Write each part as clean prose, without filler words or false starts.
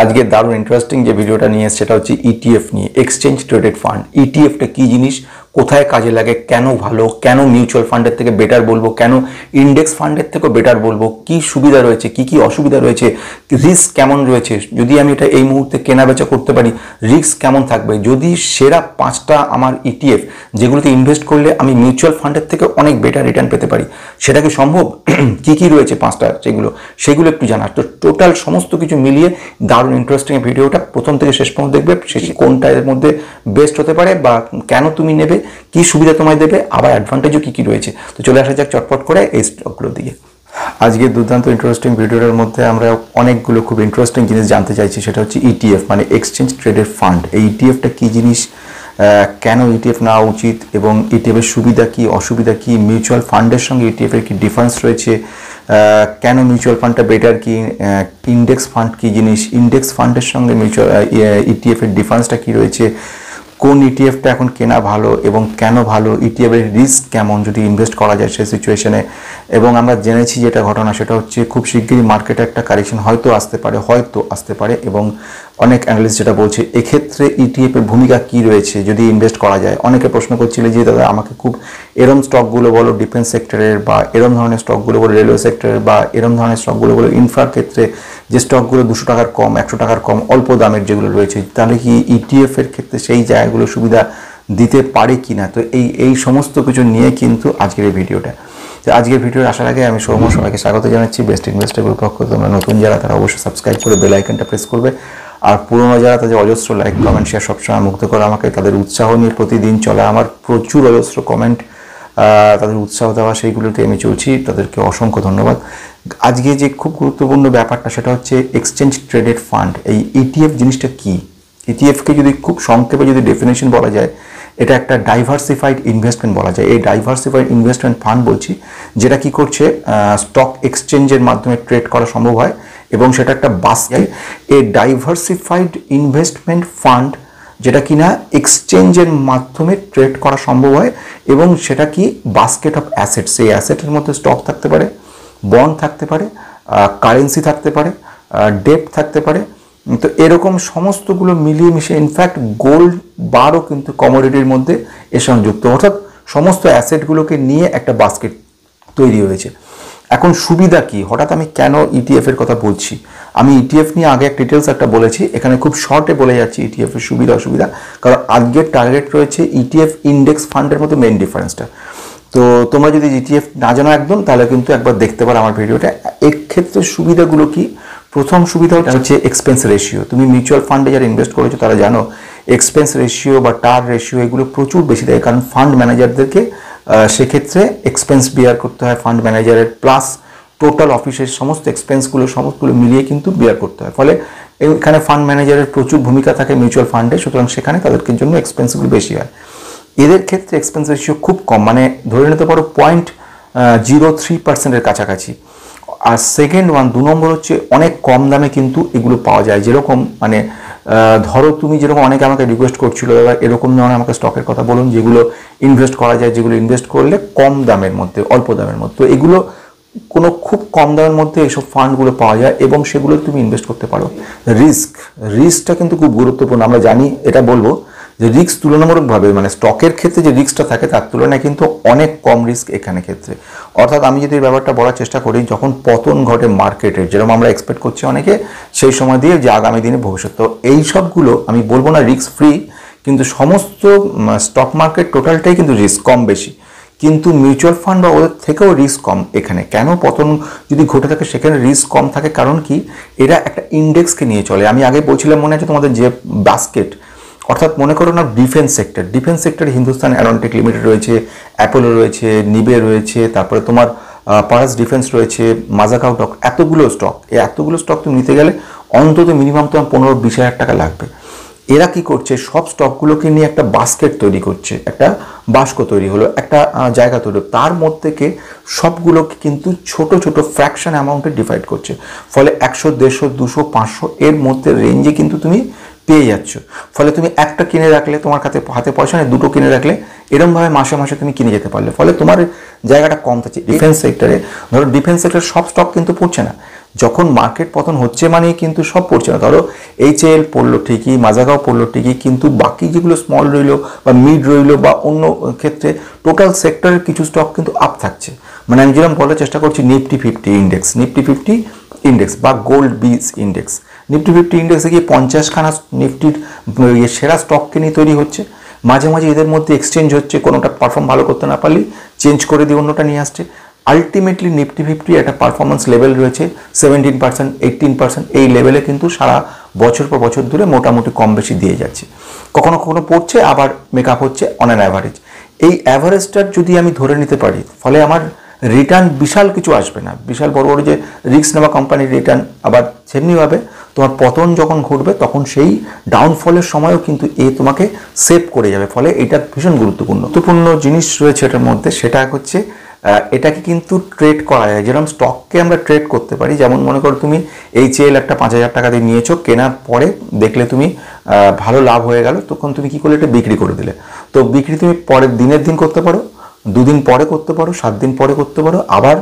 আজকে দারুণ ইন্টারেস্টিং যে ভিডিওটা নিয়ে সেটা হচ্ছে ইটিএফ নিয়ে, এক্সচেঞ্জ ট্রেডেড ফান্ড। ইটিএফটা কি জিনিস, কোথায় কাজে লাগে, কেন ভালো, কেন মিউচুয়াল ফান্ডের থেকে বেটার বলবো, কেন ইন্ডেক্স ফান্ডের থেকেও বেটার বলবো, কি সুবিধা রয়েছে, কি কি অসুবিধা রয়েছে, রিস্ক কেমন রয়েছে, যদি আমি এটা এই মুহূর্তে কেনা বেচা করতে পারি রিস্ক কেমন থাকবে, যদি সেরা 5টা আমার ইটিএফ যেগুলোতে ইনভেস্ট করলে আমি মিউচুয়াল ফান্ডের থেকে অনেক বেটার রিটার্ন পেতে পারি, সেটা কি সম্ভব, কি কি রয়েছে 5টা সেগুলো একটু জানার। তো টোটাল সমস্ত কিছু মিলিয়ে দারুণ ইন্টারেস্টিং ভিডিওটা প্রথম থেকে শেষ পর্যন্ত দেখবে, কোনটা এর মধ্যে বেস্ট হতে পারে বা কেন তুমি নেবে, কি সুবিধা তোমায় দেবে, আবার অ্যাডভান্টেজও কি কি রয়েছে। তো চলে আসা যাক চটপট করে এই স্টকগুলোর দিকে। আজকে দুর্দান্ত ইন্টারেস্টিং ভিডিওটার মধ্যে আমরা অনেকগুলো খুব ইন্টারেস্টিং জিনিস জানতে চাইছি, সেটা হচ্ছে ইটিএফ মানে এক্সচেঞ্জ ট্রেডেড ফান্ড। এই ইটিএফটা কি জিনিস, কেন ইটিএফ নেওয়া উচিত এবং ইটিএফের সুবিধা কি অসুবিধা কি, মিউচুয়াল ফান্ডের সঙ্গে ইটিএফের কি ডিফারেন্স রয়েছে, কেন মিউচুয়াল ফান্ডটা বেটার, কি ইন্ডেক্স ফান্ড কি জিনিস, ইন্ডেক্স ফান্ডের সঙ্গে মিউচুয়াল ইটিএফের ডিফারেন্সটা কি রয়েছে, কোন ইটিএফটা এখন কেনা ভালো এবং কেন ভালো, ইটিএফের রিস্ক কেমন যদি ইনভেস্ট করা যায় সেই সিচুয়েশনে। এবং আমরা জেনেছি যেটা ঘটনা সেটা হচ্ছে খুব শিগগিরই মার্কেটে একটা কারেকশন হয়তো আসতে পারে এবং অনেক অ্যানালিস্ট যেটা বলছে এক্ষেত্রে ইটিএফের ভূমিকা কি রয়েছে যদি ইনভেস্ট করা যায়। অনেকে প্রশ্ন করছিল যে দাদা আমাকে খুব এরম স্টকগুলো বলো ডিফেন্স সেক্টরের, বা এরম ধরনের স্টকগুলো বলো রেলওয়ে সেক্টরের, বা এরম ধরনের স্টকগুলো বলো ইনফ্রার ক্ষেত্রে যে স্টকগুলো 200 টাকার কম 100 টাকার কম অল্প দামের যেগুলো রয়েছে, তাহলে কি ইটিএফের ক্ষেত্রে সেই জায়গাগুলো সুবিধা দিতে পারে কি না। তো এই সমস্ত কিছু নিয়ে কিন্তু আজকের এই ভিডিওটা। তো আজকের ভিডিও আসার আগে আমি সৌম্য সবাইকে স্বাগত জানাচ্ছি বেস্ট ইনভেস্টর গ্রুপ পক্ষ থেকে। তোমরা নতুন যারা তারা অবশ্যই সাবস্ক্রাইব করে বেল আইকনটা প্রেস করবে, আর পুরোনো যারা তাদের অজস্র লাইক কমেন্ট শেয়ার সবসময় মুগ্ধ করে আমাকে, তাদের উৎসাহ নিয়ে প্রতিদিন চলা আমার প্রচুর অজস্র কমেন্ট, তাদের উৎসাহ দেওয়া সেইগুলোতে আমি চলছি, তাদেরকে অসংখ্য ধন্যবাদ। আজকে যে খুব গুরুত্বপূর্ণ ব্যাপারটা সেটা হচ্ছে এক্সচেঞ্জ ট্রেডেড ফান্ড। এই ইটিএফ জিনিসটা কি, ইটিএফকে যদি খুব সংক্ষেপে যদি ডেফিনেশন বলা যায়, এটা একটা ডাইভার্সিফাইড ইনভেস্টমেন্ট বলা যায়। এই ডাইভার্সিফাইড ইনভেস্টমেন্ট ফান্ড বলছি যেটা কি করছে স্টক এক্সচেঞ্জের মাধ্যমে ট্রেড করা সম্ভব হয় এবং সেটা একটা বাস্কেট। এই ডাইভার্সিফাইড ইনভেস্টমেন্ট ফান্ড যেটা কিনা এক্সচেঞ্জের মাধ্যমে ট্রেড করা সম্ভব হয় এবং সেটা কি বাস্কেট অফ অ্যাসেটস। এই অ্যাসেটের মধ্যে স্টক থাকতে পারে, বন্ড থাকতে পারে, কারেন্সি থাকতে পারে, ডেট থাকতে পারে। তো এরকম সমস্তগুলো মিলিয়ে মিশিয়ে ইনফ্যাক্ট গোল্ড বারও কিন্তু কমোডিটির মধ্যে এর সঙ্গে যুক্ত, অর্থাৎ সমস্ত অ্যাসেটগুলোকে নিয়ে একটা বাস্কেট তৈরি হয়েছে। এখন সুবিধা কি, হঠাৎ আমি কেন ইটিএফ এর কথা বলছি, আমি ইটিএফ নিয়ে আগে ডিটেলস একটা বলেছি, এখানে খুব শর্টে বলে যাচ্ছি ইটিএফ এর সুবিধা অসুবিধা, কারণ আজকের টার্গেট রয়েছে ইটিএফ ইন্ডেক্স ফান্ডের মধ্যে মেইন ডিফারেন্সটা। তো তোমরা যদি ইটিএফ না জানো একদম, তাহলে কিন্তু একবার দেখতে পারো আমার ভিডিওটা। এক্ষেত্রে সুবিধাগুলো কি, প্রথম সুবিধাটা হচ্ছে এক্সপেন্স রেশিও। তুমি মিউচুয়াল ফান্ডে যারা ইনভেস্ট করেছো তারা জানো এক্সপেন্স রেশিও বা টার রেশিও এগুলো প্রচুর বেশি দেয়, কারণ ফান্ড ম্যানেজারদেরকে সেক্ষেত্রে এক্সপেন্স বিয়ার করতে হয় ফান্ড ম্যানেজারের, প্লাস টোটাল অফিসের সমস্ত সমস্তগুলো মিলিয়ে কিন্তু বিয়ার করতে হয়। ফলে এখানে ফান্ড ম্যানেজারের প্রচুর ভূমিকা থাকে মিউচুয়াল ফান্ডে, সুতরাং সেখানে তাদেরকে জন্য এক্সপেন্সগুলো বেশি হয়। এদের ক্ষেত্রে এক্সপেন্স রেশিও খুব কম, মানে ধরে নিতে পারো 0.03%-এর কাছাকাছি। আর সেকেন্ড ওয়ান, 2 নম্বর হচ্ছে অনেক কম দামে কিন্তু এগুলো পাওয়া যায়। যেরকম মানে ধরো তুমি যেরকম অনেকে আমাকে রিকোয়েস্ট করছিল দাদা এরকম ধরনের আমাকে স্টকের কথা বলুন যেগুলো ইনভেস্ট করা যায়, যেগুলো ইনভেস্ট করলে কম দামের মধ্যে অল্প দামের মধ্যে। তো এগুলো কোনো খুব কম দামের মধ্যে এইসব ফান্ডগুলো পাওয়া যায় এবং সেগুলো তুমি ইনভেস্ট করতে পারো। রিস্কটা কিন্তু খুব গুরুত্বপূর্ণ। আমরা জানি, এটা বলবো যে রিস্ক তুলনামূলকভাবে মানে স্টকের ক্ষেত্রে যে রিস্কটা থাকে তার তুলনায় কিন্তু অনেক কম রিস্ক এখানে ক্ষেত্রে। অর্থাৎ আমি যদি এই ব্যাপারটা বলার চেষ্টা করি, যখন পতন ঘটে মার্কেটের, যেরকম আমরা এক্সপেক্ট করছি অনেকে সেই সময় দিয়ে যে আগামী দিনে ভবিষ্যৎ, তো এই সবগুলো আমি বলবো না রিস্ক ফ্রি, কিন্তু সমস্ত স্টক মার্কেট টোটালটাই কিন্তু রিস্ক কম বেশি, কিন্তু মিউচুয়াল ফান্ড বা ওদের থেকেও রিস্ক কম এখানে। কেন পতন যদি ঘটে থাকে সেখানে রিস্ক কম থাকে, কারণ কি এরা একটা ইন্ডেক্সকে নিয়ে চলে। আমি আগে বলছিলাম মনে আছে তোমাদের যে বাস্কেট, অর্থাৎ মনে করো না ডিফেন্স সেক্টরে হিন্দুস্তান অ্যারোনটিক লিমিটেড রয়েছে, অ্যাপোলো রয়েছে, নিবে রয়েছে, তারপরে তোমার পারাস ডিফেন্স রয়েছে, মাজাকাও স্টক, এতগুলো স্টক তুমি নিতে গেলে অন্তত মিনিমাম তোমার 15-20 হাজার টাকা লাগবে। এরা কি করছে, সব স্টকগুলোকে নিয়ে একটা বাস্কেট তৈরি করছে, একটা বাস্ক তৈরি হলো, একটা জায়গা তৈরি হলো, তার মধ্যে থেকে সবগুলোকে কিন্তু ছোট ছোট ফ্র্যাকশন অ্যামাউন্টে ডিভাইড করছে। ফলে 100, 150, 200, 500 এর মধ্যে রেঞ্জে কিন্তু তুমি পেয়ে যাচ্ছ। ফলে তুমি একটা কিনে রাখলে, তোমার হাতে পয়সা নেই, দুটো কিনে রাখলে এরমভাবে মাসে মাসে তুমি কিনে যেতে পারলে, ফলে তোমার জায়গাটা কম থাকছে। ডিফেন্স সেক্টরে ধরো, ডিফেন্স সেক্টরে সব স্টক কিন্তু পড়ছে না, যখন মার্কেট পতন হচ্ছে মানেই কিন্তু সব পড়ছে না। ধরো HAL পড়লো ঠিকই, মাজাগাঁও পড়লো ঠিকই, কিন্তু বাকি যেগুলো স্মল রইলো বা মিড রইলো বা অন্য ক্ষেত্রে টোটাল সেক্টরের কিছু স্টক কিন্তু আপ থাকছে। মানে আমি যেরকম বলার চেষ্টা করছি, নিফটি 50 ইন্ডেক্স, নিফটি 50 ইন্ডেক্স বা গোল্ড বিজ ইন্ডেক্স, নিফটি 50 ইন্ডেক্সে গিয়ে 50খানা নিফটির সেরা স্টককে নিয়ে তৈরি হচ্ছে। মাঝে মাঝে এদের মধ্যে এক্সচেঞ্জ হচ্ছে, কোনোটা পারফর্ম ভালো করতে না পারলে চেঞ্জ করে দিয়ে অন্যটা নিয়ে আসছে। আলটিমেটলি নিফটি 50 একটা পারফরমেন্স লেভেল রয়েছে 17%, 18%, এই লেভেলে কিন্তু সারা বছর পর বছর ধরে মোটামুটি কম বেশি দিয়ে যাচ্ছে। কখনো কখনো পড়ছে, আবার মেকআপ হচ্ছে অন অ্যান অ্যাভারেজ। এই অ্যাভারেজটার যদি আমি ধরে নিতে পারি, ফলে আমার রিটার্ন বিশাল কিছু আসবে না, বিশাল বড় বড় যে রিস্ক নেওয়া কোম্পানির রিটার্ন। আবার সেমনিভাবে তোমার পতন যখন ঘটবে তখন সেই ডাউনফলের সময়ও কিন্তু তোমাকে সেভ করে যাবে। ফলে এটা ভীষণ গুরুত্বপূর্ণ জিনিস রয়েছে এটার মধ্যে। সেটা হচ্ছে এটাকে কিন্তু ট্রেড করা যায়, যেরকম স্টককে আমরা ট্রেড করতে পারি। যেমন মনে করো তুমি HAL একটা 5000 টাকা দিয়ে নিয়েছো, কেনার পরে দেখলে তুমি ভালো লাভ হয়ে গেল, তখন তুমি কি করলে, এটা বিক্রি করে দিলে। তো বিক্রি তুমি পরের দিনের দিন করতে পারো, 2 দিন পরে করতে পারো, 7 দিন পরে করতে পারো, আবার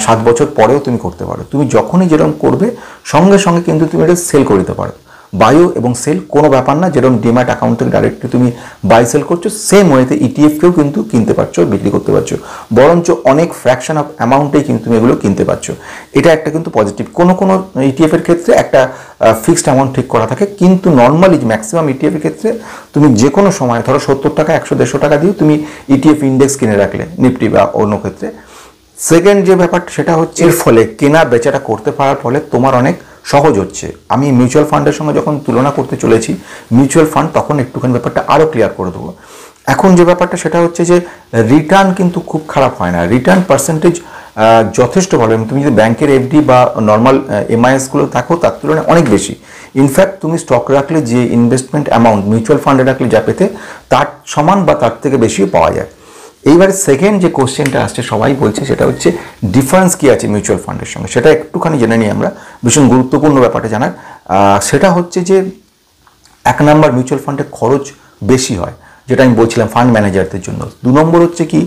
7 বছর পরেও তুমি করতে পারো। তুমি যখনই যেরকম করবে সঙ্গে সঙ্গে কিন্তু তুমি এটা সেল করে দিতে পারো। বায়ো এবং সেল কোনো ব্যাপার না, যেরকম ডিম্যাট অ্যাকাউন্ট থেকে ডাইরেক্টলি তুমি বাই সেল করছো, সেম ওয়েতে ETF-কেও কিন্তু কিনতে পারছো, বিক্রি করতে পারছো, বরঞ্চ অনেক ফ্র্যাকশন অফ অ্যামাউন্টেই কিন্তু তুমি এগুলো কিনতে পারছো। এটা একটা কিন্তু পজিটিভ। কোনো ETF-এর ক্ষেত্রে একটা ফিক্সড অ্যামাউন্ট ঠিক করা থাকে, কিন্তু নর্মালি ম্যাক্সিমাম ETF-এর ক্ষেত্রে তুমি যে কোনো সময় ধরো 70 টাকা, 100, 150 টাকা দিয়ে তুমি ETF ইন্ডেক্স কিনে রাখলে, নিফটি বা অন্য ক্ষেত্রে। সেকেন্ড যে ব্যাপারটা সেটা হচ্ছে, এর ফলে কেনা বেচাটা করতে পারার ফলে তোমার অনেক সহজ হচ্ছে। আমি মিউচুয়াল ফান্ডের সঙ্গে যখন তুলনা করতে চলেছি মিউচুয়াল ফান্ড, তখন একটুখানি ব্যাপারটা আরও ক্লিয়ার করে দেবো। এখন যে ব্যাপারটা সেটা হচ্ছে যে রিটার্ন কিন্তু খুব খারাপ হয় না, রিটার্ন পার্সেন্টেজ যথেষ্ট ভালো। তুমি যদি ব্যাংকের FD বা নর্মাল MIS-গুলো থাকো তার তুলনায় অনেক বেশি। ইনফ্যাক্ট তুমি স্টক রাখলে যে ইনভেস্টমেন্ট অ্যামাউন্ট মিউচুয়াল ফান্ডে রাখলে যা পেতে তার সমান বা তার থেকে বেশিও পাওয়া যায়। এইবারে সেকেন্ড যে কোশ্চেনটা আসছে, সবাই বলছে, সেটা হচ্ছে ডিফারেন্স কী আছে মিউচুয়াল ফান্ডের সঙ্গে। সেটা একটুখানি জেনে নিই আমরা, ভীষণ গুরুত্বপূর্ণ ব্যাপারটা জানার। সেটা হচ্ছে যে 1 নম্বর মিউচুয়াল ফান্ডের খরচ বেশি হয়, যেটা আমি বলছিলাম ফান্ড ম্যানেজারদের জন্য। 2 নম্বর হচ্ছে কি,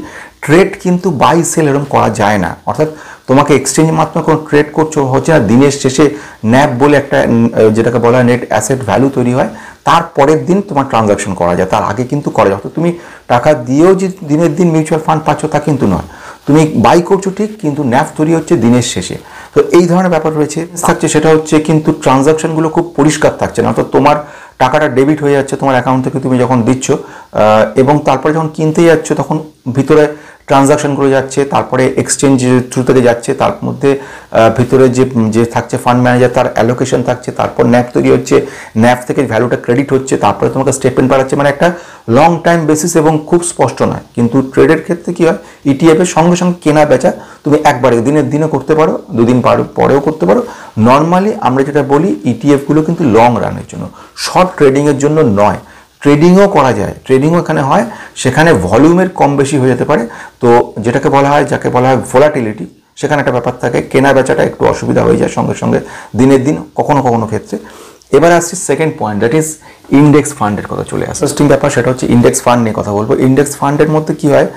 ট্রেড কিন্তু বাই সেল এরকম করা যায় না, অর্থাৎ তোমাকে এক্সচেঞ্জ মাধ্যমে কোনো ট্রেড করছো হচ্ছে না, দিনের শেষে NAV বলে একটা যেটাকে বলা হয় নেট অ্যাসেট ভ্যালু তৈরি হয়, তারপরের দিন তোমার ট্রানজাকশন করা যায়, তার আগে কিন্তু করা যায়। অর্থাৎ তুমি টাকা দিয়েও যে দিনের দিন মিউচুয়াল ফান্ড পাচ্ছ তা কিন্তু নয়, তুমি বাই করছো ঠিক, কিন্তু NAV তৈরি হচ্ছে দিনের শেষে। তো এই ধরনের ব্যাপার রয়েছে থাকছে। সেটা হচ্ছে কিন্তু ট্রানজাকশনগুলো খুব পরিষ্কার থাকছে না, অর্থাৎ তোমার টাকাটা ডেবিট হয়ে যাচ্ছে তোমার অ্যাকাউন্ট থেকে তুমি যখন দিচ্ছ, এবং তারপরে যখন কিনতে যাচ্ছ তখন ভিতরে ট্রানজাকশনগুলো যাচ্ছে, তারপরে এক্সচেঞ্জ থ্রু থেকে যাচ্ছে, তার মধ্যে ভিতরে যে থাকছে ফান্ড ম্যানেজার তার অ্যালোকেশন থাকছে, তারপর NAV তৈরি হচ্ছে, NAV থেকে ভ্যালুটা ক্রেডিট হচ্ছে, তারপরে তোমাকে স্টেটমেন্ট পাঠাচ্ছে। মানে একটা লং টাইম বেসিস এবং খুব স্পষ্ট নয়। কিন্তু ট্রেডের ক্ষেত্রে কী হয়, ETF-এর সঙ্গে সঙ্গে কেনা বেচা তুমি একবারে দিনের দিনে করতে পারো, 2 দিন পরেও করতে পারো। নর্মালি আমরা যেটা বলি ETF-গুলো কিন্তু লং রানের জন্য, শর্ট ট্রেডিংয়ের জন্য নয়। ট্রেডিংও করা যায়, ট্রেডিংও এখানে হয়, সেখানে ভলিউমের কম বেশি হয়ে যেতে পারে। তো যাকে বলা হয় ভোলাটিলিটি, সেখানে একটা ব্যাপার থাকে, কেনা বেচাটা একটু অসুবিধা হয়ে যায় সঙ্গে সঙ্গে দিনের দিন কখনো কখনো ক্ষেত্রে। এবার আসছি second point, that is index ফান্ডের কথা চলে আসে। ইন্টারেস্টিং ব্যাপার সেটা হচ্ছে ইন্ডেক্স ফান্ড নিয়ে কথা বলবো। ইন্ডেক্স ফান্ডের মধ্যে কি হয়,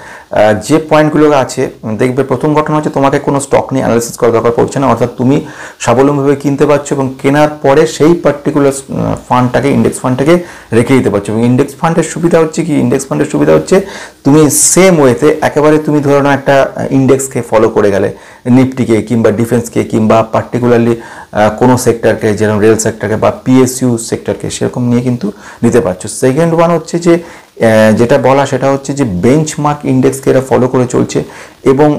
যে পয়েন্টগুলো আছে দেখবে, প্রথম ঘটনা হচ্ছে তোমাকে কোনো স্টক নিয়ে অ্যানালিসিস করার দরকার পড়ছে না, অর্থাৎ তুমি স্বাবলম্বীভাবে কিনতে পারছো এবং কেনার পরে সেই পার্টিকুলার ফান্ডটাকে, ইন্ডেক্স ফান্ডটাকে রেখে দিতে পারছো। এবং ইন্ডেক্স ফান্ডের সুবিধা হচ্ছে কি, ইন্ডেক্স ফান্ডের সুবিধা হচ্ছে তুমি সেম ওয়েতে একেবারে তুমি ধরো না একটা ইন্ডেক্সকে ফলো করে গেলে, নিফটিকে কিংবা ডিফেন্সকে কিংবা পার্টিকুলারলি কোনো সেক্টরকে, যেরকম রেল সেক্টরকে বা PSU সেক্টরকে, সেরকম নিয়ে কিন্তু নিতে পারছো। সেকেন্ড ওয়ান হচ্ছে যে যেটা বলা সেটা হচ্ছে যে বেঞ্চমার্ক ইন্ডেক্সকে এরা ফলো করে চলছে, এবং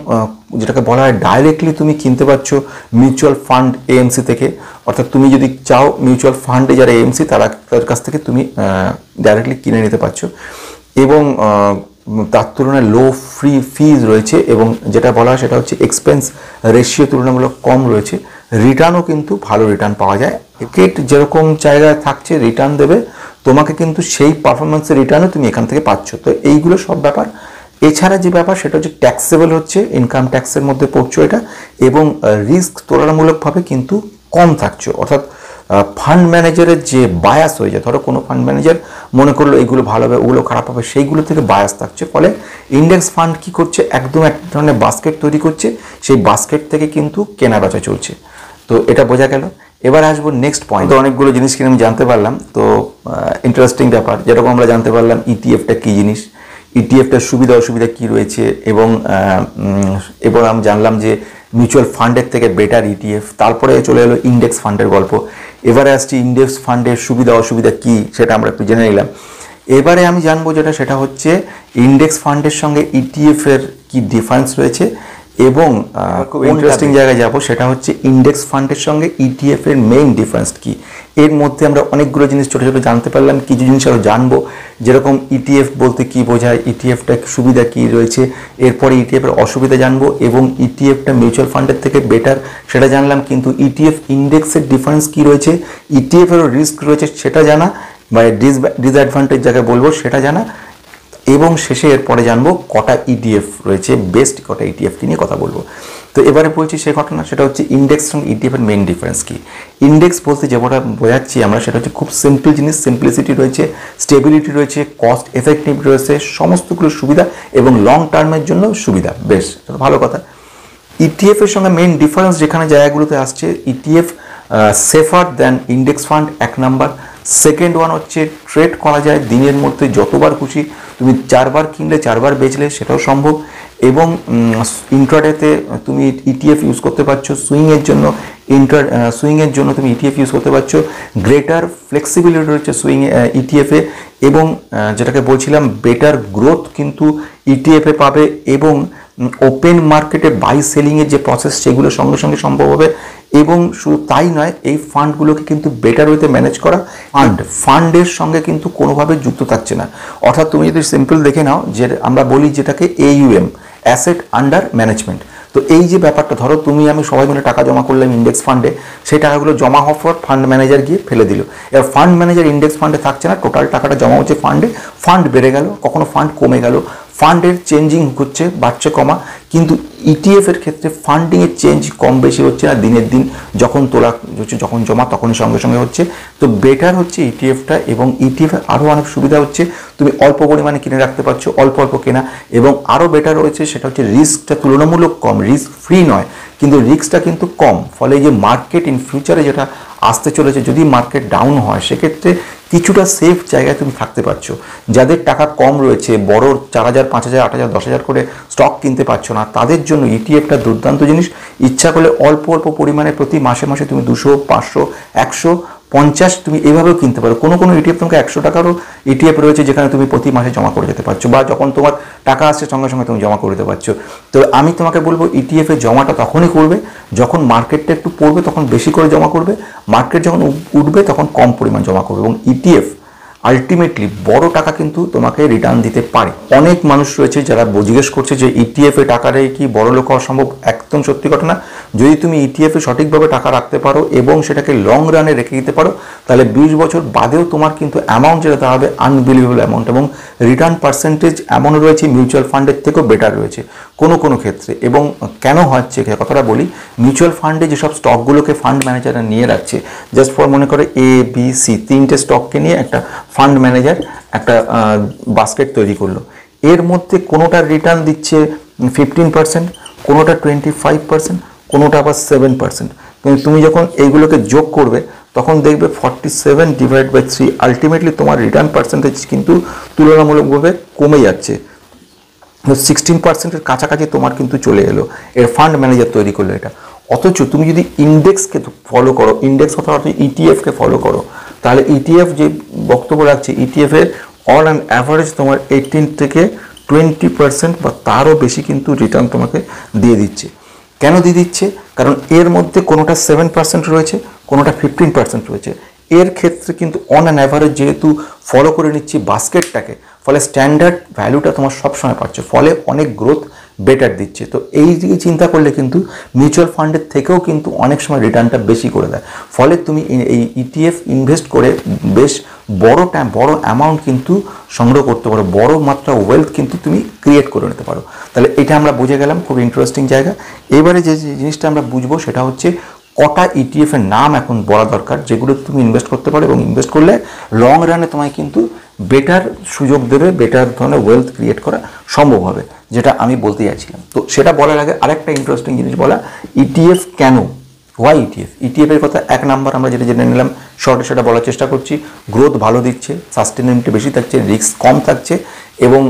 যেটাকে বলা হয় ডাইরেক্টলি তুমি কিনতে পারছো মিউচুয়াল ফান্ড AMC থেকে। অর্থাৎ তুমি যদি চাও মিউচুয়াল ফান্ডে যারা AMC তাদের কাছ থেকে তুমি ডাইরেক্টলি কিনে নিতে পারছো, এবং তার তুলনায় লো ফিজ রয়েছে, এবং যেটা বলা হয় সেটা হচ্ছে এক্সপেন্স রেশিও তুলনামূলক কম রয়েছে। রিটার্নও কিন্তু ভালো রিটার্ন পাওয়া যায়। মার্কেট যেরকম জায়গায় থাকছে রিটার্ন দেবে তোমাকে, কিন্তু সেই পারফরমেন্সের রিটার্নও তুমি এখান থেকে পাচ্ছ। তো এইগুলো সব ব্যাপার। এছাড়া যে ব্যাপার সেটা হচ্ছে ট্যাক্সেবল হচ্ছে, ইনকাম ট্যাক্সের মধ্যে পড়ছো এটা, এবং রিস্ক তুলনামূলকভাবে কিন্তু কম থাকছো। অর্থাৎ ফান্ড ম্যানেজারের যে বায়াস হয়ে যায়, ধরো কোনো ফান্ড ম্যানেজার মনে করলো এগুলো ভালো হবে ওগুলো খারাপ হবে, সেইগুলো থেকে বায়াস থাকছে, ফলে ইন্ডেক্স ফান্ড কি করছে, একদম এক ধরনের বাস্কেট তৈরি করছে, সেই বাস্কেট থেকে কিন্তু কেনা বেচা চলছে। তো এটা বোঝা গেল। এবার আসবো নেক্সট পয়েন্ট। তো অনেকগুলো জিনিস কিনে আমি জানতে পারলাম, তো ইন্টারেস্টিং ব্যাপার, যেরকম আমরা জানতে পারলাম ইটিএফটা কী জিনিস, ইটিএফটার সুবিধা অসুবিধা কী রয়েছে, এবং আমি জানলাম যে মিউচুয়াল ফান্ডের থেকে বেটার ইটিএফ। তারপরে চলে এলো ইন্ডেক্স ফান্ডের গল্প। এবারে আসছি ইন্ডেক্স ফান্ডের সুবিধা অসুবিধা কী সেটা আমরা একটু জেনে নিলাম। এবারে আমি জানবো সেটা হচ্ছে ইন্ডেক্স ফান্ডের সঙ্গে ইটিএফের কী ডিফারেন্স রয়েছে, এবং খুব ইন্টারেস্টিং জায়গায় যাব, সেটা হচ্ছে ইন্ডেক্স ফান্ডের সঙ্গে ইটিএফ এর মেইন ডিফারেন্স কি। এর মধ্যে আমরা অনেকগুলো জিনিস ছোটো ছোটো জানতে পারলাম, কিছু জিনিস আরও জানবো, যেরকম ইটিএফ বলতে কি বোঝায়, ইটিএফটা সুবিধা কি রয়েছে, এরপরে ইটিএফ এর অসুবিধা জানবো, এবং ইটিএফটা মিউচুয়াল ফান্ডের থেকে বেটার সেটা জানলাম, কিন্তু ইটিএফ ইন্ডেক্সের ডিফারেন্স কি রয়েছে, ইটিএফ এরও রিস্ক রয়েছে সেটা জানা, বা ডিসঅ্যাডভান্টেজ জায়গায় বলবো সেটা জানা, এবং শেষে এরপরে জানবো কটা ইটিএফ রয়েছে, বেস্ট কটা ইটিএফ নিয়ে কথা বলবো। তো এবারে বলছি সে ঘটনা, সেটা হচ্ছে ইন্ডেক্স এবং ইটিএফ এর মেইন ডিফারেন্স কি। ইন্ডেক্স বলতে যেটা বোঝাচ্ছি আমরা, সেটা হচ্ছে খুব সিম্পল জিনিস, সিম্পলিসিটি রয়েছে, স্টেবিলিটি রয়েছে, কস্ট এফেক্টিভ রয়েছে, সমস্তগুলো সুবিধা, এবং লং টার্মের জন্য সুবিধা, বেশ ভালো কথা। ইটিএফ এর সঙ্গে মেইন ডিফারেন্স যেখানে জায়গাগুলোতে আসছে, ETF safer than index fund, এক নাম্বার। সেকেন্ড ওয়ান হচ্ছে ট্রেড করা যায় দিনের মধ্যে যতবার খুশি, তুমি 4 বার কিনলে 4 বার বেচলে সেটাও সম্ভব, এবং ইন্ট্রাডেতে তুমি ইটিএফ ইউজ করতে পারছো, সুইংয়ের জন্য তুমি ইটিএফ ইউজ করতে পারছো, গ্রেটার ফ্লেক্সিবিলিটি রয়েছে ইটিএফে, এবং যেটাকে বলছিলাম বেটার গ্রোথ কিন্তু ইটিএফে পাবে, এবং ওপেন মার্কেটে বাই সেলিংয়ের যে প্রসেস সেগুলো সঙ্গে সঙ্গে সম্ভব হবে। এবং শুধু তাই নয়, এই ফান্ডগুলোকে কিন্তু বেটার ওয়েতে ম্যানেজ করা, ফান্ডের সঙ্গে কিন্তু কোনোভাবে যুক্ত থাকছে না। অর্থাৎ তুমি যদি সিম্পল দেখে নাও, যে আমরা বলি যেটাকে AUM, অ্যাসেট আন্ডার ম্যানেজমেন্ট। তো এই যে ব্যাপারটা, ধরো তুমি আমি সবাই মিলে টাকা জমা করলাম ইন্ডেক্স ফান্ডে, সেই টাকাগুলো জমা হওয়ার পর ফান্ড ম্যানেজার গিয়ে ফেলে দিল। এবার ফান্ড ম্যানেজার ইন্ডেক্স ফান্ডে থাকছে না, টোটাল টাকাটা জমা হচ্ছে ফান্ডে, ফান্ড বেড়ে গেল, কখনো ফান্ড কমে গেল, ফান্ডের চেঞ্জিং হচ্ছে, বাড়ছে কমা, কিন্তু ইটিএফ এর ক্ষেত্রে ফান্ডিংয়ের চেঞ্জ কম বেশি হচ্ছে না, দিনের দিন যখন তোলা হচ্ছে, যখন জমা তখনই সঙ্গে সঙ্গে হচ্ছে। তো বেটার হচ্ছে ইটিএফটা, এবং ইটিএফ আরও অনেক সুবিধা হচ্ছে, তুমি অল্প পরিমাণে কিনে রাখতে পারছো, অল্প অল্প কেনা, এবং আরও বেটার রয়েছে সেটা হচ্ছে রিস্কটা তুলনামূলক কম, রিস্ক ফ্রি নয় কিন্তু রিস্কটা কিন্তু কম। ফলে যে মার্কেট ইন ফিউচারে যেটা আসতে চলেছে, যদি মার্কেট ডাউন হয় সেক্ষেত্রে কিছুটা সেফ জায়গায় তুমি থাকতে পারছো। যাদের টাকা কম রয়েছে, বড় 4000, 5000, 8000, 10000 করে স্টক কিনতে পারছো না, তাদের জন্য ইটিএফটা দুর্দান্ত জিনিস। ইচ্ছা করলে অল্প অল্প পরিমাণে প্রতি মাসে মাসে তুমি 200, 500, 150 তুমি এভাবেও কিনতে পারো। কোনো ইটিএফ তোমাকে 100 টাকারও ইটিএফ রয়েছে, যেখানে তুমি প্রতি মাসে জমা করে যেতে পারছো, বা যখন তোমার টাকা আসছে সঙ্গে সঙ্গে তুমি জমা করে দিতে পারছো। তো আমি তোমাকে বলবো ইটিএফ এর জমাটা তখনই করবে যখন মার্কেটটা একটু পড়বে, তখন বেশি করে জমা করবে, মার্কেট যখন উঠবে তখন কম পরিমাণ জমা করবে। এবং ইটিএফ আলটিমেটলি বড় টাকা কিন্তু তোমাকে রিটার্ন দিতে পারে। অনেক মানুষ রয়েছে যারা জিজ্ঞেস করছে যে ইটিএফ এ টাকা রেখে কি বড় লোক হওয়া সম্ভব। একদম সত্যি ঘটনা। যদি তুমি ইটিএফ এ সঠিকভাবে টাকা রাখতে পারো এবং সেটাকে লং রানে রেখে দিতে পারো, তাহলে 20 বছর বাদেও তোমার কিন্তু অ্যামাউন্ট যেটা দাঁড়াবে আনবিলিভেবল অ্যামাউন্ট, এবং রিটার্ন পার্সেন্টেজ এমন রয়েছে মিউচুয়াল ফান্ডের থেকেও বেটার রয়েছে কোনো ক্ষেত্রে। এবং কেন হচ্ছে কথাটা বলি, মিউচুয়াল ফান্ডে যেসব স্টকগুলোকে ফান্ড ম্যানেজাররা নিয়ে রাখছে, জাস্ট ফর মনে করে ABC 3টে স্টককে নিয়ে একটা ফান্ড ম্যানেজার একটা বাস্কেট তৈরি করলো, এর মধ্যে কোনোটার রিটার্ন দিচ্ছে 15%, কোনোটা 25%, কোনোটা আবার 7%। কিন্তু তুমি যখন এইগুলোকে যোগ করবে তখন দেখবে 47 ডিভাইড বাই 3, আলটিমেটলি তোমার রিটার্ন পার্সেন্টেজ কিন্তু তুলনামূলকভাবে কমে যাচ্ছে। 16%-এর কাছাকাছি তোমার কিন্তু চলে এলো, এর ফান্ড ম্যানেজার তৈরি করলো এটা। অথচ তুমি যদি ইন্ডেক্সকে ফলো করো, ইন্ডেক্স অথবা ইটিএফকে ফলো করো, তাহলে ইটিএফ যে বক্তব্য রাখছে, ইটিএফের অন অ্যান অ্যাভারেজ তোমার 18 থেকে 20% বা তারও বেশি কিন্তু রিটার্ন তোমাকে দিয়ে দিচ্ছে। কেন দিয়ে দিচ্ছে? কারণ এর মধ্যে কোনোটা 7% রয়েছে, কোনোটা 15% রয়েছে। এর ক্ষেত্রে কিন্তু অন অ্যান অ্যাভারেজ যেহেতু ফলো করে নিচ্ছি বাস্কেটটাকে, ফলে স্ট্যান্ডার্ড ভ্যালুটা তোমার সবসময় পাচ্ছে, ফলে অনেক গ্রোথ বেটার দিচ্ছে। তো এই দিকে চিন্তা করলে কিন্তু মিউচুয়াল ফান্ডের থেকেও কিন্তু অনেক সময় রিটার্নটা বেশি করে দেয়। ফলে তুমি এই ইটিএফ ইনভেস্ট করে বেশ বড় অ্যামাউন্ট কিন্তু সংগ্রহ করতে পারো, বড় মাত্রা ওয়েলথ কিন্তু তুমি ক্রিয়েট করে নিতে পারো। তাহলে এটা আমরা বুঝে গেলাম, খুব ইন্টারেস্টিং জায়গা। এবারে যে জিনিসটা আমরা বুঝবো সেটা হচ্ছে কটা ইটিএফ এর নাম এখন বলা দরকার যেগুলো তুমি ইনভেস্ট করতে পারো, এবং ইনভেস্ট করলে লং রানে তোমায় কিন্তু বেটার সুযোগ দেবে, বেটার ধরনের ওয়েলথ ক্রিয়েট করা সম্ভব হবে, যেটা আমি বলতে চাইছিলাম। তো সেটা বলার আগে আরেকটা ইন্টারেস্টিং জিনিস বলা, ইটিএফ কেন, ওয়াই ইটিএফ। ইটিএফ এর কথা এক নাম্বার আমরা যেটা জেনে নিলাম, শর্টে সেটা বলার চেষ্টা করছি, গ্রোথ ভালো দিচ্ছে, সাস্টেনেবিলিটি বেশি থাকছে, রিস্ক কম থাকছে, এবং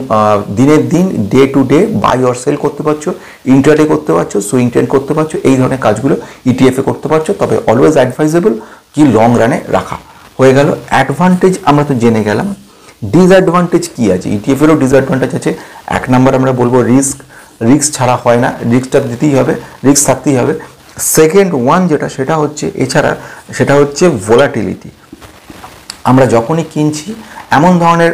দিনের দিন day to day buy or sell করতে পারছো, ইন্ট্রাডে করতে পারছো, সুইং ট্রেড করতে পারছো, এই ধরনের কাজগুলো ইটিএফ এ করতে পারছো। তবে অলওয়েজ অ্যাডভাইজেবল কি লং রানে রাখা। হয়ে গেল অ্যাডভান্টেজ, আমরা তো জেনে গেলাম। ডিসঅ্যাডভান্টেজ কি আছে? ইটিএফ এরও ডিসঅ্যাডভান্টেজ আছে। এক নাম্বার আমরা বলবো রিস্ক ছাড়া হয় না, রিস্কটা দিতেই হবে, রিস্ক থাকতেই হবে। সেকেন্ড ওয়ান যেটা, সেটা হচ্ছে এছাড়া সেটা হচ্ছে ভোলাটিলিটি। আমরা যখনই কিনছি এমন ধরনের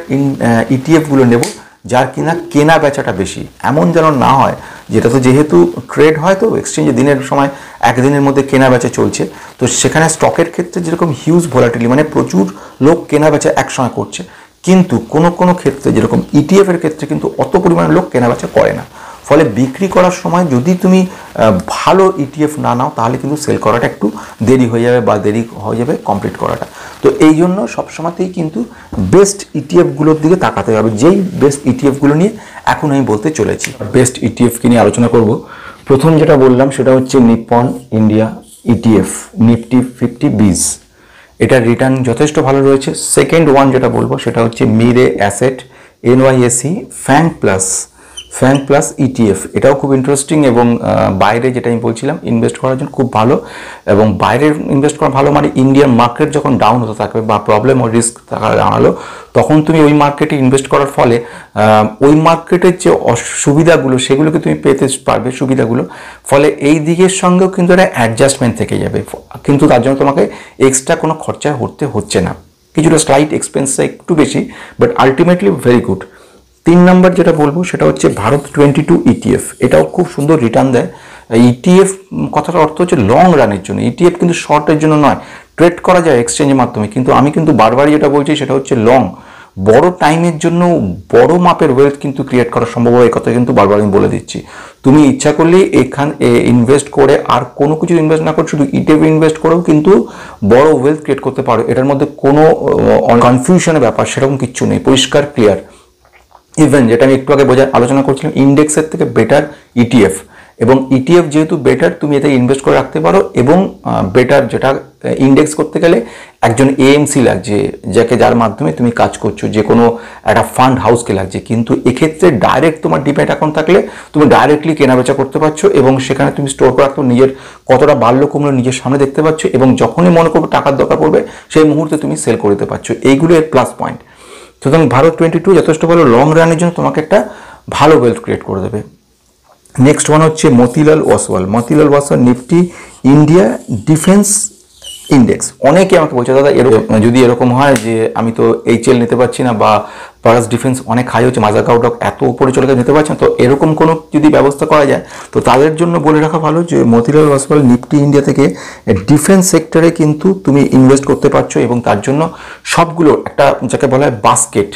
ইটিএফগুলো নেব যার কিনা কেনা বেচাটা বেশি, এমন যেন না হয়, যেটা তো যেহেতু ট্রেড হয়, তো এক্সচেঞ্জে দিনের সময় একদিনের মধ্যে কেনা বেচা চলছে, তো সেখানে স্টকের ক্ষেত্রে যেরকম হিউজ ভোলাটিলিটি, মানে প্রচুর লোক কেনা বেচা একসঙ্গে করছে, কিন্তু কোনো ক্ষেত্রে যেরকম ইটিএফ এর ক্ষেত্রে কিন্তু অত পরিমাণে লোক কেনা বেচা করে না। ফলে বিক্রি করার সময় যদি তুমি ভালো ইটিএফ না নাও, তাহলে কিন্তু সেল করাটা একটু দেরি হয়ে যাবে, বা দেরি হয়ে যাবে কমপ্লিট করাটা। তো এই জন্য সবসময়তেই কিন্তু বেস্ট ইটিএফগুলোর দিকে তাকাতে হবে, যেই বেস্ট ইটিএফগুলো নিয়ে এখন আমি বলতে চলেছি। বেস্ট ইটিএফকে নিয়ে আলোচনা করব। প্রথম যেটা বললাম সেটা হচ্ছে নিপ্পন ইন্ডিয়া ইটিএফ, নিফটি 50 বিজ। এটার রিটার্ন যথেষ্ট ভালো রয়েছে। সেকেন্ড ওয়ান যেটা বলবো সেটা হচ্ছে মিরে অ্যাসেট NYSE ফ্যাং প্লাস ইটিএফ। এটাও খুব ইন্টারেস্টিং, এবং বাইরে যেটা আমি বলছিলাম ইনভেস্ট করার জন্য খুব ভালো। এবং বাইরের ইনভেস্ট করা ভালো মানে ইন্ডিয়ান মার্কেট যখন ডাউন হতে থাকবে বা প্রবলেম ও রিস্ক থাকা জানালো, তখন তুমি ওই মার্কেটে ইনভেস্ট করার ফলে ওই মার্কেটের যে সুবিধাগুলো সেগুলোকে তুমি পেতে পারবে, সুবিধাগুলো। ফলে এই দিকের সঙ্গেও কিন্তু একটা অ্যাডজাস্টমেন্ট থেকে যাবে, কিন্তু তার জন্য তোমাকে এক্সট্রা কোনো খরচা করতে হচ্ছে না। কিছুটা স্লাইট এক্সপেন্স একটু বেশি, বাট আলটিমেটলি ভেরি গুড। তিন নম্বর যেটা বলবো সেটা হচ্ছে ভারত 22 ইটিএফ। এটাও খুব সুন্দর রিটার্ন দেয়। ইটিএফ কথাটার অর্থ হচ্ছে লং রানের জন্য, ইটিএফ কিন্তু শর্টের জন্য নয়। ট্রেড করা যায় এক্সচেঞ্জের মাধ্যমে, কিন্তু আমি কিন্তু বারবারই যেটা বলছি সেটা হচ্ছে লং, বড় টাইমের জন্য বড় মাপের ওয়েলথ কিন্তু ক্রিয়েট করা সম্ভব হয়। এই কথা কিন্তু বারবার আমি বলে দিচ্ছি। তুমি ইচ্ছা করলেই এখানে ইনভেস্ট করে আর কোনো কিছু ইনভেস্ট না করে শুধু ইটিএফ ইনভেস্ট করেও কিন্তু বড় ওয়েলথ ক্রিয়েট করতে পারো। এটার মধ্যে কোনো কনফিউশনের ব্যাপার সেরকম কিচ্ছু নেই, পরিষ্কার ক্লিয়ার। ইভেন যেটা আমি একটু আগে আলোচনা করছিলাম, ইন্ডেক্সের থেকে বেটার ইটিএফ, এবং ইটিএফ যেহেতু বেটার তুমি এতে ইনভেস্ট করে রাখতে পারো। এবং বেটার যেটা ইন্ডেক্স করতে গেলে একজন এএমসি লাগছে, যার মাধ্যমে তুমি কাজ করছো, যে কোনো একটা ফান্ড হাউসকে লাগছে। কিন্তু এক্ষেত্রে ডাইরেক্ট তোমার ডিম্যাট অ্যাকাউন্ট থাকলে তুমি ডাইরেক্টলি কেনাবেচা করতে পারছো, এবং সেখানে তুমি স্টোর করে রাখতে নিজের কতটা বাড়লো কমলো নিজের সামনে দেখতে পাচ্ছ, এবং যখনই মনে করবে টাকার দরকার পড়বে সেই মুহূর্তে তুমি সেল করে দিতে পারছো। এইগুলো এর প্লাস পয়েন্ট। সুতরাং ভারত 22 যথেষ্ট ভালো, লং রানের জন্য তোমাকে একটা ভালো ওয়েলথ ক্রিয়েট করে দেবে। নেক্সট ওয়ান হচ্ছে Motilal Oswal Nifty India defence index. অনেকে আমাকে বলছে দাদা এরকম, যদি এরকম হয় যে আমি তো এইচএল নিতে পারছি না, বা পারাস ডিফেন্স অনেক হাই হচ্ছে, মাজাগাওডক এত উপরে চলে গেছে নিতে পারছি না, তো এরকম কোনো যদি ব্যবস্থা করা যায় তো তাদের জন্য বলে রাখা ভালো যে মতিলাল ওসওয়াল নিফটি ইন্ডিয়া থেকে ডিফেন্স সেক্টরে কিন্তু তুমি ইনভেস্ট করতে পারছো। এবং তার জন্য সবগুলো একটা যাকে বলা হয় বাস্কেট,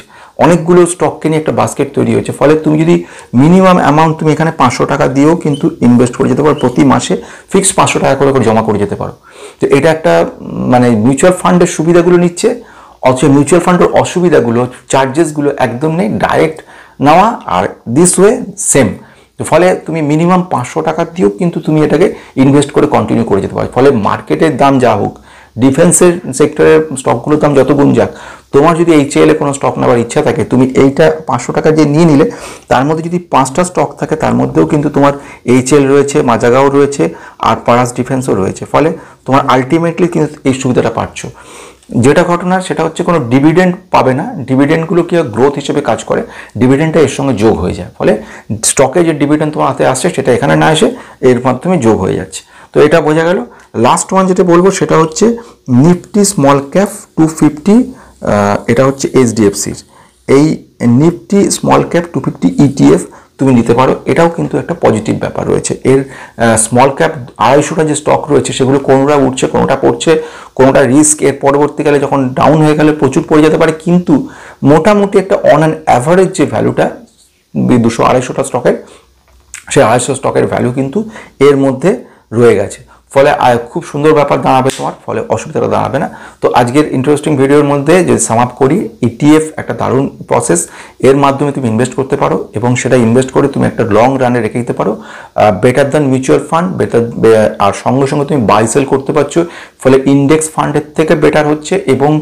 অনেকগুলো স্টককে নিয়ে একটা বাস্কেট তৈরি হয়েছে। ফলে তুমি যদি মিনিমাম অ্যামাউন্ট তুমি এখানে 500 টাকা দিয়েও কিন্তু ইনভেস্ট করে যেতে পারো, প্রতি মাসে ফিক্সড 500 টাকা করে জমা করে যেতে পারো। তো এটা একটা মানে মিউচুয়াল ফান্ডের সুবিধাগুলো নিচ্ছে, অথচ মিউচুয়াল ফান্ডের অসুবিধাগুলো, চার্জেসগুলো একদম নেই, ডাইরেক্ট নেওয়া, আর দিস ওয়ে সেম। ফলে তুমি মিনিমাম 500 টাকা দিয়েও কিন্তু তুমি এটাকে ইনভেস্ট করে কন্টিনিউ করে যেতে পারো। ফলে মার্কেটের দাম যা হোক, ডিফেন্সের সেক্টরের স্টকগুলোর দাম যত গুণ যাক, তোমার যদি এইচএল এ কোনো স্টক নেওয়ার ইচ্ছা থাকে, তুমি এইটা 500 টাকা দিয়ে নিয়ে নিলে, তার মধ্যে যদি 5টা স্টক থাকে তার মধ্যেও কিন্তু তোমার এইচএল রয়েছে, মাজাগাও রয়েছে, আর পারাস ডিফেন্সও রয়েছে। ফলে তোমার আলটিমেটলি কিন্তু এই সুবিধাটা পাচ্ছ। যেটা ঘটনা সেটা হচ্ছে কোনো ডিভিডেন্ড পাবে না, ডিভিডেন্ডগুলো কি গ্রোথ হিসেবে কাজ করে, ডিভিডেন্ডটা এর সঙ্গে যোগ হয়ে যায়। ফলে স্টকে যে ডিভিডেন্ড তোমার হাতে আসছে সেটা এখানে না এসে এর মাধ্যমে যোগ হয়ে যাচ্ছে। তো এটা বোঝা গেল। লাস্ট ওয়ান যেটা বলবো সেটা হচ্ছে নিফটি স্মল ক্যাপ 250, এটা হচ্ছে এইচডিএফসির। এই নিফটি স্মল ক্যাপ 250 ইটিএফ তুমি নিতে পারো। এটাও কিন্তু একটা পজিটিভ ব্যাপার রয়েছে। এর স্মল ক্যাপ 250টা যে স্টক রয়েছে সেগুলো কোনোটা উঠছে, কোনোটা পড়ছে, কোনোটা রিস্ক এর পরবর্তীকালে যখন ডাউন হয়ে গেলে প্রচুর পড়ে যেতে পারে, কিন্তু মোটামুটি একটা অন অ্যান অ্যাভারেজ যে ভ্যালুটা 200-250টা স্টকের, সেই 250 স্টকের ভ্যালু কিন্তু এর মধ্যে রয়ে গেছে। ফলে খুব সুন্দর ব্যাপার দাঁড়াবে তোমার, ফলে অসুবিধাটা দাঁড়াবে না। তো আজকের ইন্টারেস্টিং ভিডিওর মধ্যে যদি সাম আপ করি, ইটিএফ একটা দারুণ প্রসেস, এর মাধ্যমে তুমি ইনভেস্ট করতে পারো এবং সেটা ইনভেস্ট করে তুমি একটা লং রানে রেখে দিতে পারো, বেটার দ্যান মিউচুয়াল ফান্ড, আর সঙ্গে সঙ্গে তুমি বাই সেল করতে পারছো, ফলে ইন্ডেক্স ফান্ডের থেকে বেটার হচ্ছে এবং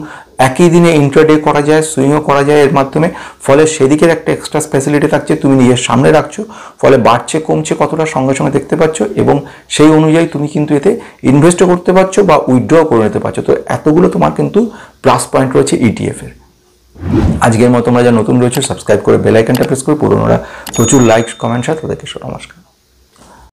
একই দিনে ইন্ট্রাডে করা যায়, সুইংও করা যায় এর মাধ্যমে, ফলে সেদিকের একটা এক্সট্রা স্পেশালিটি থাকছে, তুমি নিজের সামনে রাখছো, ফলে বাড়ছে কমছে কতটা সঙ্গে সঙ্গে দেখতে পাচ্ছ এবং সেই অনুযায়ী তুমি কিন্তু এতে ইনভেস্টও করতে পারছো বা উইথড্র করে নিতে পারছো। তো এতগুলো তোমার কিন্তু প্লাস পয়েন্ট রয়েছে ইটিএফ এর। আজকের মতো তোমরা যা নতুন রয়েছে সাবস্ক্রাইব করে বেল আইকনটা প্রেস করে পুরোনোরা প্রচুর লাইক কমেন্ট সাথে তাদেরকে নমস্কার।